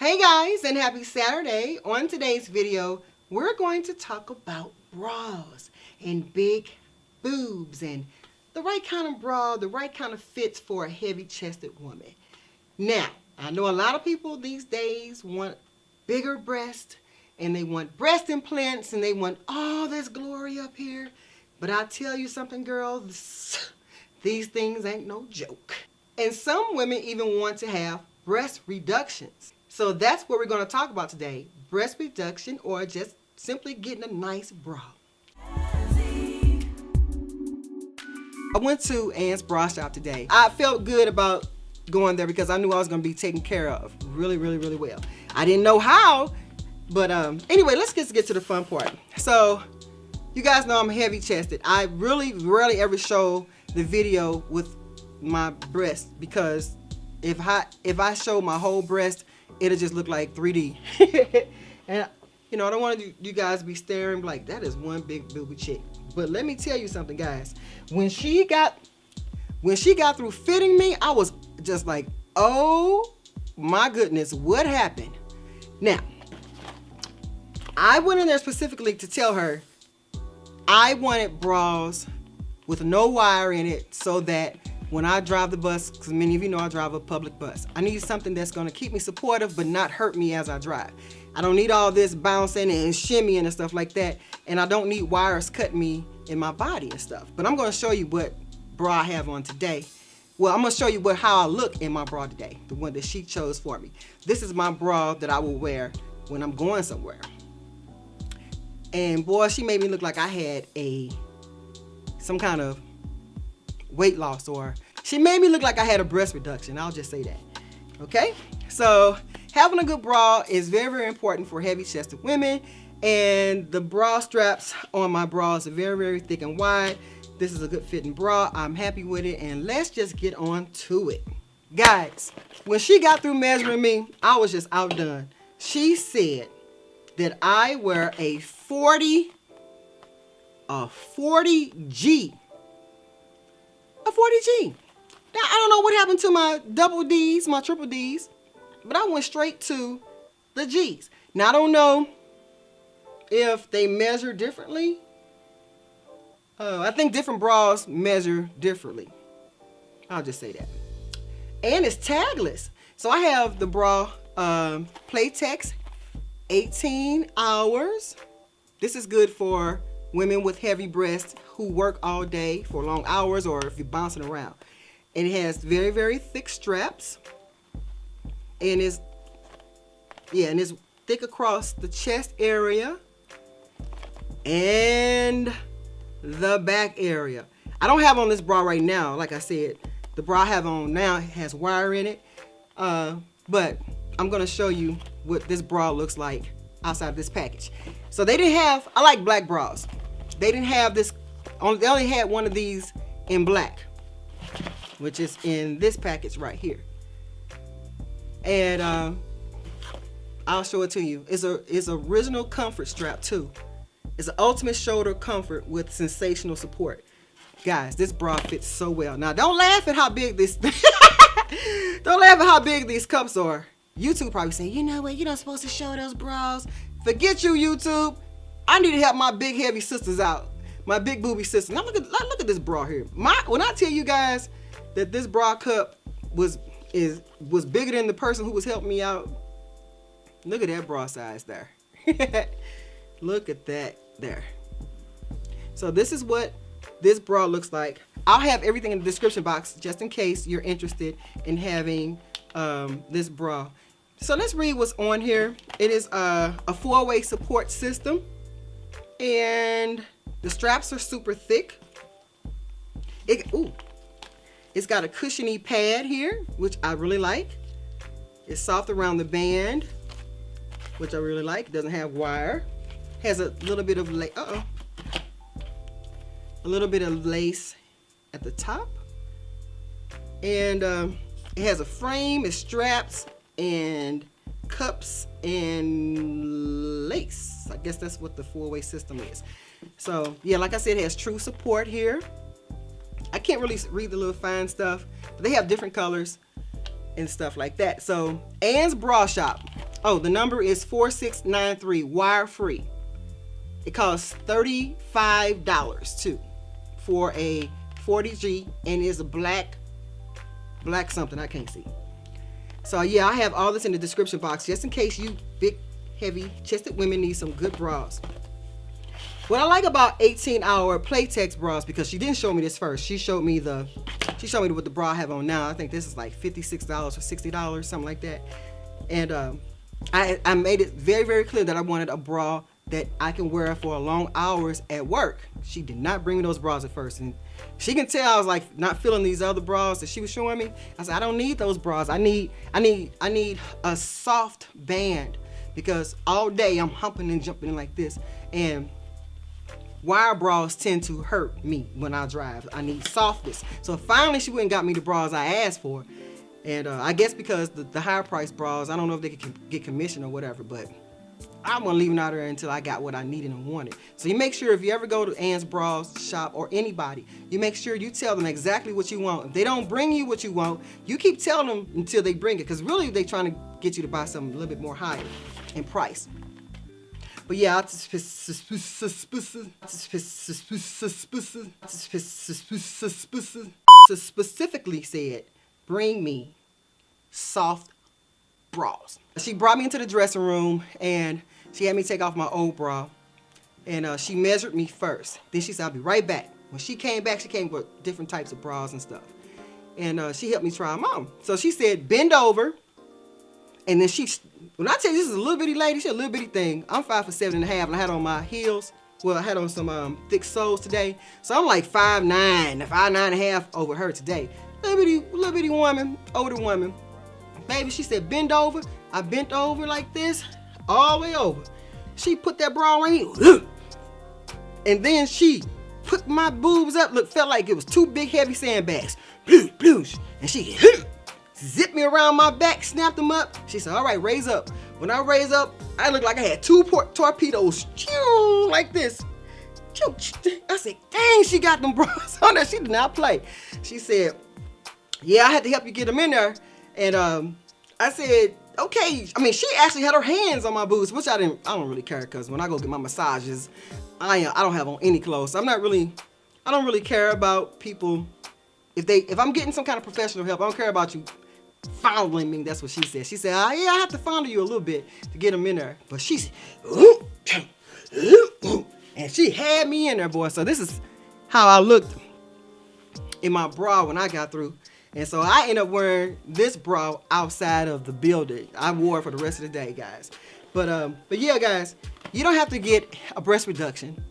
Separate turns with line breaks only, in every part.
Hey guys, and happy Saturday. On today's video, we're going to talk about bras and big boobs and the right kind of bra, the right kind of fits for a heavy-chested woman. Now, I know a lot of people these days want bigger breasts and they want breast implants and they want all this glory up here. But I tell you something, girls, these things ain't no joke. And some women even want to have breast reductions. So that's what we're going to talk about today. Breast reduction or just simply getting a nice bra. I went to Ann's bra shop today. I felt good about going there because I knew I was going to be taken care of really well. I didn't know how, but anyway, let's just get to the fun part. So you guys know I'm heavy chested. I really rarely ever show the video with my breast because if I show my whole breast, it'll just look like 3D. And you know, I don't want you guys to be staring like that is one big booby chick. But let me tell you something, guys. When she got through fitting me, I was just like, oh my goodness, what happened? Now, I went in there specifically to tell her I wanted bras with no wire in it so that when I drive the bus, because many of you know I drive a public bus, I need something that's going to keep me supportive but not hurt me as I drive. I don't need all this bouncing and shimmying and stuff like that, and I don't need wires cutting me in my body and stuff. But I'm going to show you what bra I have on today. Well, I'm going to show you how I look in my bra today, the one that she chose for me. This is my bra that I will wear when I'm going somewhere. And boy, she made me look like I had some kind of weight loss, or she made me look like I had a breast reduction. I'll just say that. Okay, so having a good bra is very important for heavy chested women, and the bra straps on my bras are very thick and wide. This is a good fitting bra. I'm happy with it, and let's just get on to it. Guys, when she got through measuring me, I was just outdone. She said that I wear a 40G. A 40G. Now, I don't know what happened to my double D's, my triple D's, but I went straight to the G's. Now, I don't know if they measure differently. I think different bras measure differently. I'll just say that. And it's tagless. So I have the bra Playtex 18 hours. This is good for women with heavy breasts who work all day for long hours or if you're bouncing around. And it has very thick straps. And it's thick across the chest area and the back area. I don't have on this bra right now. Like I said, the bra I have on now has wire in it. But I'm going to show you what this bra looks like outside this package. So they didn't have, I like black bras. They didn't have this, they only had one of these in black, which is in this package right here. And I'll show it to you. It's original comfort strap too. It's an ultimate shoulder comfort with sensational support. Guys, this bra fits so well. Now don't laugh at how big this don't laugh at how big these cups are. YouTube probably say, you know what, you're not supposed to show those bras. Forget you, YouTube. I need to help my big heavy sisters out. My big booby sisters. Now look at this bra here. When I tell you guys that this bra cup was bigger than the person who was helping me out, look at that bra size there. Look at that there. So this is what this bra looks like. I'll have everything in the description box just in case you're interested in having this bra. So let's read what's on here. It is a 4-way support system, and the straps are super thick. It's got a cushiony pad here, which I really like. It's soft around the band, which I really like. It doesn't have wire. Has a little bit of a little bit of lace at the top, and it has a frame, it straps and cups and lace. I guess that's what the 4-way system is. So yeah, like I said, it has true support here. I can't really read the little fine stuff, but they have different colors and stuff like that. So Ann's Bra Shop. Oh, the number is 4693, wire free. It costs $35 too for a 40G, and is a black something I can't see. So yeah, I have all this in the description box just in case you big, heavy chested women need some good bras. What I like about 18-hour Playtex bras, because she didn't show me this first. She showed me what the bra I have on now. I think this is like $56 or $60, something like that. And I made it very, very clear that I wanted a bra that I can wear for long hours at work. She did not bring me those bras at first, and she can tell I was like not feeling these other bras that she was showing me. I said, I don't need those bras. I need a soft band, because all day I'm humping and jumping like this, and wire bras tend to hurt me when I drive. I need softness. So finally she went and got me the bras I asked for. And I guess because the higher price bras, I don't know if they could get commission or whatever, but I'm gonna leave them out there until I got what I needed and wanted. So you make sure if you ever go to Ann's Bras shop, or anybody, you make sure you tell them exactly what you want. If they don't bring you what you want, you keep telling them until they bring it, because really they're trying to get you to buy something a little bit more higher in price. But yeah, I specifically said, bring me soft bras. She brought me into the dressing room and she had me take off my old bra, and she measured me first. Then she said, I'll be right back. When she came back, she came with different types of bras and stuff. And she helped me try them on. So she said, bend over. And then when I tell you this is a little bitty lady, she's a little bitty thing. I'm 5'7.5", and I had on my heels. Well, I had on some thick soles today. So I'm like 5'9", 5'9.5" over her today. Little bitty woman, older woman. Baby, she said, bend over. I bent over like this, all the way over. She put that bra on me, and then she put my boobs up. Felt like it was two big heavy sandbags. Bloosh. And she zipped me around my back, snapped them up. She said, all right, raise up. When I raised up, I looked like I had two torpedoes, like this. I said, dang, she got them bras on there. She did not play. She said, yeah, I had to help you get them in there. And I said, okay. I mean, she actually had her hands on my boobs, which I don't really care, because when I go get my massages, I don't have on any clothes. I don't really care about people. If I'm getting some kind of professional help, I don't care about you fondling me. That's what she said. She said, yeah, I have to fondle you a little bit to get them in there. But she said, and she had me in there, boy. So this is how I looked in my bra when I got through. And so I ended up wearing this bra outside of the building. I wore it for the rest of the day, guys. But yeah, guys, you don't have to get a breast reduction.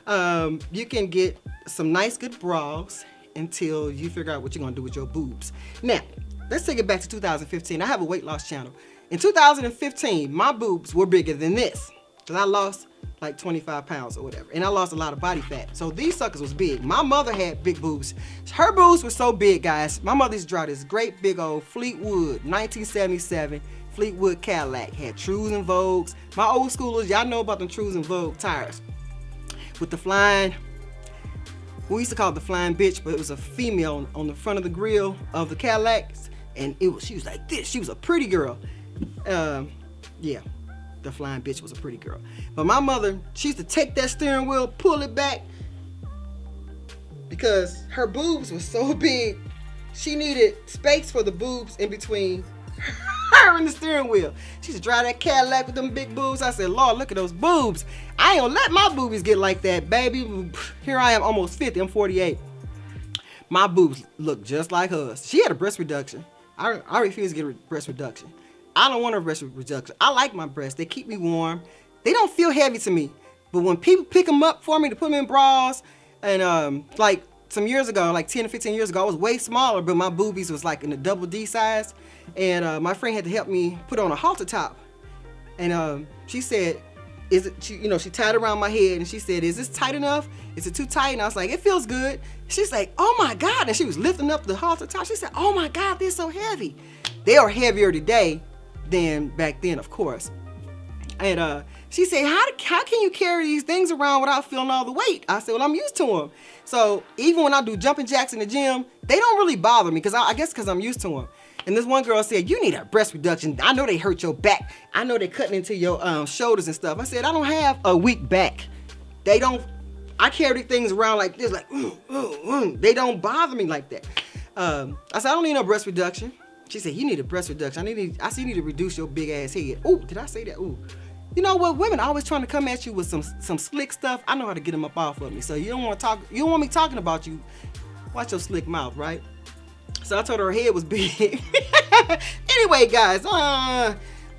You can get some nice, good bras until you figure out what you're gonna do with your boobs. Now, let's take it back to 2015. I have a weight loss channel. In 2015, my boobs were bigger than this, because I lost like 25 pounds or whatever, and I lost a lot of body fat. So these suckers was big. My mother had big boobs. Her boobs were so big, guys. My mother used to drive this great big old Fleetwood 1977 Fleetwood Cadillac. Had Trues and Vogues. My old schoolers, y'all know about them Trues and Vogue tires with the flying. We used to call it the flying bitch, but it was a female on the front of the grill of the Cadillacs, and she was like this. She was a pretty girl. Yeah. The flying bitch was a pretty girl. But my mother, she used to take that steering wheel, pull it back, because her boobs were so big. She needed space for the boobs in between her and the steering wheel. She used to drive that Cadillac with them big boobs. I said, Lord, look at those boobs. I ain't gonna let my boobies get like that, baby. Here I am, almost 50. I'm 48. My boobs look just like hers. She had a breast reduction. I refuse to get a breast reduction. I don't want a breast reduction. I like my breasts. They keep me warm. They don't feel heavy to me. But when people pick them up for me to put them in bras, and like some years ago, like 10 or 15 years ago, I was way smaller, but my boobies was like in the double D size. And my friend had to help me put on a halter top. And she said, she tied it around my head, and she said, is this tight enough? Is it too tight? And I was like, it feels good. She's like, oh my God. And she was lifting up the halter top. She said, oh my God, they're so heavy. They are heavier today than back then, of course. And she said, how can you carry these things around without feeling all the weight? I said, well, I'm used to them. So even when I do jumping jacks in the gym, they don't really bother me, because I guess because I'm used to them. And this one girl said, you need a breast reduction. I know they hurt your back. I know they're cutting into your shoulders and stuff. I said, I don't have a weak back. They don't, I carry things around like this, like, they don't bother me like that. I said, I don't need no breast reduction. She said, you need a breast reduction. I said, you need to reduce your big ass head. Oh, did I say that? Ooh. You know what? Women always trying to come at you with some slick stuff. I know how to get them up off of me. So you don't want to talk, you don't want me talking about you. Watch your slick mouth, right? So I told her head was big. Anyway, guys,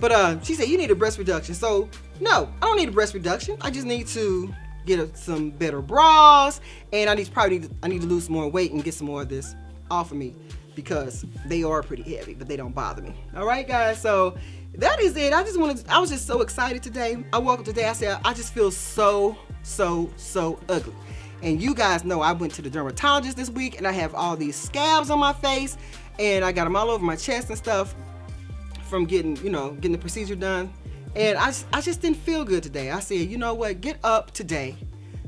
but she said, you need a breast reduction. So no, I don't need a breast reduction. I just need to get some better bras, and I need to lose some more weight and get some more of this off of me, because they are pretty heavy, but they don't bother me. All right, guys, so that is it. I was just so excited today. I woke up today, I said, I just feel so ugly. And you guys know I went to the dermatologist this week, and I have all these scabs on my face, and I got them all over my chest and stuff from getting the procedure done. And I just didn't feel good today. I said, you know what, get up today,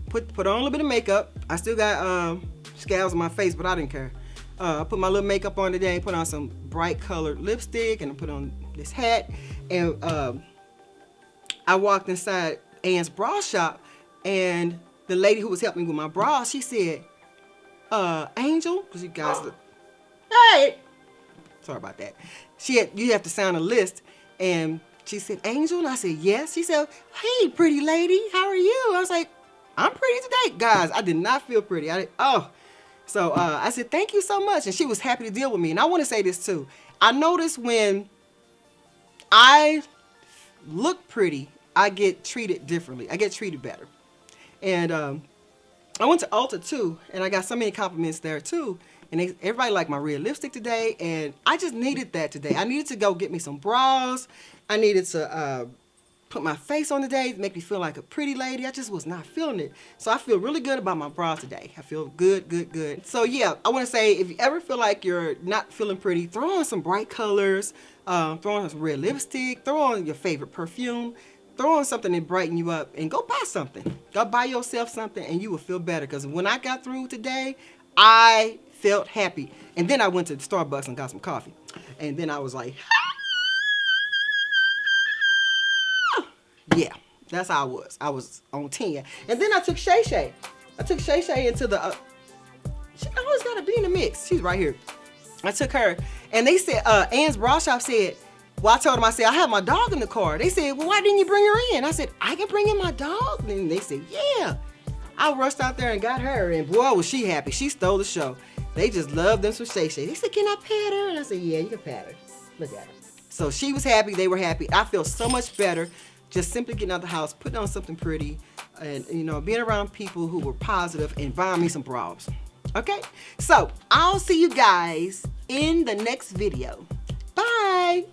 put on a little bit of makeup. I still got scabs on my face, but I didn't care. I put my little makeup on today, put on some bright colored lipstick, and I put on this hat. And I walked inside Ann's bra shop, and the lady who was helping me with my bra, she said, Angel, because you guys look, hey, sorry about that. You have to sign a list, and she said, Angel, and I said, yes. She said, hey, pretty lady, how are you? I was like, I'm pretty today. Guys, I did not feel pretty. So I said, thank you so much. And she was happy to deal with me. And I want to say this too. I notice when I look pretty, I get treated differently. I get treated better. And I went to Ulta too, and I got so many compliments there too. And everybody liked my red lipstick today, and I just needed that today. I needed to go get me some bras. I needed to put my face on today to make me feel like a pretty lady. I just was not feeling it. So I feel really good about my bras today. I feel good. So yeah, I want to say, if you ever feel like you're not feeling pretty, throw on some bright colors, throw on some red lipstick, throw on your favorite perfume, throw on something to brighten you up, and go buy something. Go buy yourself something, and you will feel better. Because when I got through today, I felt happy. And then I went to Starbucks and got some coffee. And then I was like, yeah, that's how I was. I was on 10. And then I took Shay Shay. Into the, she always got to be in the mix. She's right here. I took her, and they said, Ann's bra shop said, well, I told them, I said, I have my dog in the car. They said, well, why didn't you bring her in? I said, I can bring in my dog. And they said, yeah. I rushed out there and got her, and boy, was she happy. She stole the show. They just loved them some Shay Shay. They said, can I pat her? And I said, yeah, you can pat her. Look at her. So she was happy. They were happy. I feel so much better just simply getting out the house, putting on something pretty, and being around people who were positive and buying me some bras. Okay? So I'll see you guys in the next video. Bye.